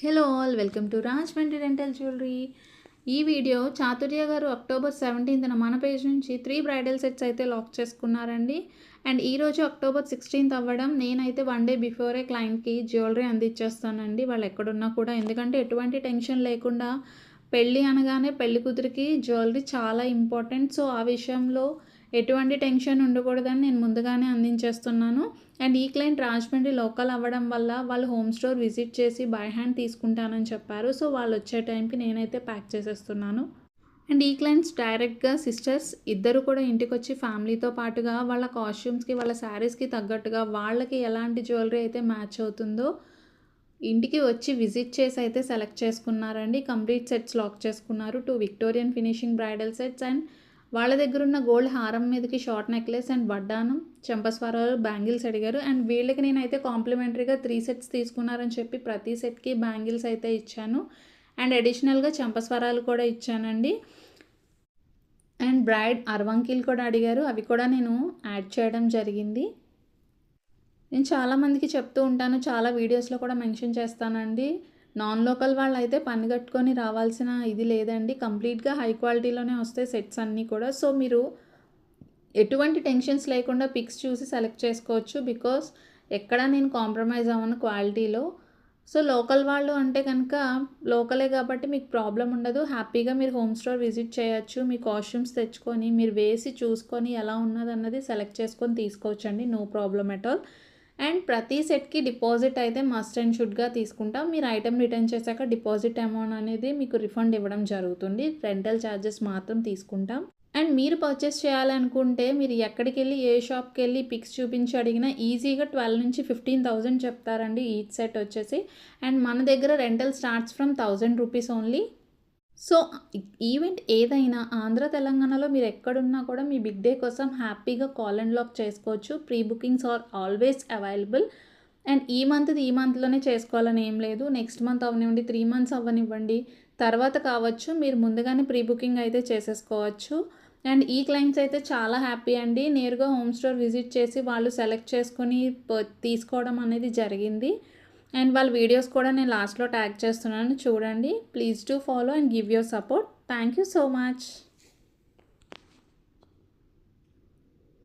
Hello all welcome to Rajahmundry rental jewellery. ఈ video Chaturya గారు October 17న మన పేజ్ నుంచి 3 బ్రైడల్ సెట్స్ అయితే లాక్ చేసుకున్నారండి. అండ్ ఈరోజు అక్టోబర్ 16th అవ్వడం నేనైతే 1 డే బిఫోరే క్లయింట్కి జ్యువెలరీ అందించేస్తానండి, వాళ్ళు ఎక్కడున్నా కూడా. ఎందుకంటే ఎటువంటి టెన్షన్ లేకుండా పెళ్ళి అనగానే పెళ్లి కూతురికి జ్యువెలరీ చాలా ఇంపార్టెంట్. సో ఆ విషయంలో ఎటువంటి టెన్షన్ ఉండకూడదని నేను ముందుగానే అందించేస్తున్నాను. అండ్ ఈ క్లయింట్ రాజమండ్రి లోకల్ అవ్వడం వల్ల వాళ్ళు హోమ్ స్టోర్ విజిట్ చేసి బై హ్యాండ్ తీసుకుంటానని చెప్పారు. సో వాళ్ళు వచ్చే టైంకి నేనైతే ప్యాక్ చేసేస్తున్నాను. అండ్ ఈ క్లయింట్స్ డైరెక్ట్గా సిస్టర్స్ ఇద్దరు కూడా ఇంటికి వచ్చి ఫ్యామిలీతో పాటుగా వాళ్ళ కాస్ట్యూమ్స్కి వాళ్ళ శారీస్కి తగ్గట్టుగా వాళ్ళకి ఎలాంటి జ్యువెలరీ అయితే మ్యాచ్ అవుతుందో ఇంటికి వచ్చి విజిట్ చేసి అయితే సెలెక్ట్ చేసుకున్నారండి. కంప్లీట్ సెట్స్ లాక్ చేసుకున్నారు. 2 Victorian finishing bridal sets and వాళ్ళ దగ్గర ఉన్న గోల్డ్ హారం మీదకి షార్ట్ నెక్లెస్ అండ్ వడ్డానం, చెంపస్వరాలు, బ్యాంగిల్స్ అడిగారు. అండ్ వీళ్ళకి నేనైతే కాంప్లిమెంటరీగా 3 సెట్స్ తీసుకున్నారని చెప్పి ప్రతి సెట్కి బ్యాంగిల్స్ అయితే ఇచ్చాను. అండ్ అడిషనల్గా చెంపస్వరాలు కూడా ఇచ్చానండి. అండ్ బ్రైడ్ అరవంకీలు కూడా అడిగారు, అవి కూడా నేను యాడ్ చేయడం జరిగింది. నేను చాలామందికి చెప్తూ ఉంటాను, చాలా వీడియోస్లో కూడా మెన్షన్ చేస్తానండి. నాన్ లోకల్ వాళ్ళు అయితే పని కట్టుకొని రావాల్సిన ఇది లేదండి. కంప్లీట్గా హై క్వాలిటీలోనే వస్తాయి సెట్స్ అన్నీ కూడా. సో మీరు ఎటువంటి టెన్షన్స్ లేకుండా పిక్స్ చూసి సెలెక్ట్ చేసుకోవచ్చు. బికాస్ ఎక్కడ నేను కాంప్రమైజ్ అవ్వను క్వాలిటీలో. సో లోకల్ వాళ్ళు అంటే కనుక లోకలే కాబట్టి మీకు ప్రాబ్లం ఉండదు. హ్యాపీగా మీరు హోమ్ స్టోర్ విజిట్ చేయొచ్చు. మీ కాస్ట్యూమ్స్ తెచ్చుకొని మీరు వేసి చూసుకొని ఎలా ఉన్నదన్నది సెలెక్ట్ చేసుకొని తీసుకోవచ్చండి. No problem at all. And ప్రతి సెట్కి డిపాజిట్ అయితే మస్ట్ అండ్ షుడ్గా తీసుకుంటాం. మీరు ఐటెం రిటర్న్ చేశాక డిపాజిట్ అమౌంట్ అనేది మీకు రిఫండ్ ఇవ్వడం జరుగుతుంది. రెంటల్ ఛార్జెస్ మాత్రం తీసుకుంటాం. అండ్ మీరు పర్చేస్ చేయాలనుకుంటే మీరు ఎక్కడికి వెళ్ళి ఏ షాప్కి వెళ్ళి పిక్స్ చూపించి అడిగినా ఈజీగా 12 నుంచి 15,000 చెప్తారండి ఈచ్ సెట్ వచ్చేసి. అండ్ మన దగ్గర rental starts from 1000 rupees only. So event ఏదైనా ఆంధ్ర తెలంగాణలో మీరు ఎక్కడున్నా కూడా మీ బిగ్ డే కోసం హ్యాపీగా కాల్ అండ్ లాక్ చేసుకోవచ్చు. Pre bookings are always available. And ఈ మంత్లోనే చేసుకోవాలని ఏం లేదు. నెక్స్ట్ మంత్ అవనివ్వండి, 3 మంత్స్ అవ్వనివ్వండి, తర్వాత కావచ్చు, మీరు ముందుగానే ప్రీ బుకింగ్ అయితే చేసేసుకోవచ్చు. అండ్ ఈ క్లయింట్స్ అయితే చాలా హ్యాపీ అండి. నేరుగా హోమ్ స్టోర్ విజిట్ చేసి వాళ్ళు సెలెక్ట్ చేసుకొని తీసుకోవడం అనేది జరిగింది. అండ్ వాళ్ళ వీడియోస్ కూడా నేను లాస్ట్లో ట్యాగ్ చేస్తున్నాను, చూడండి. Please do follow and give your support. Thank you so much.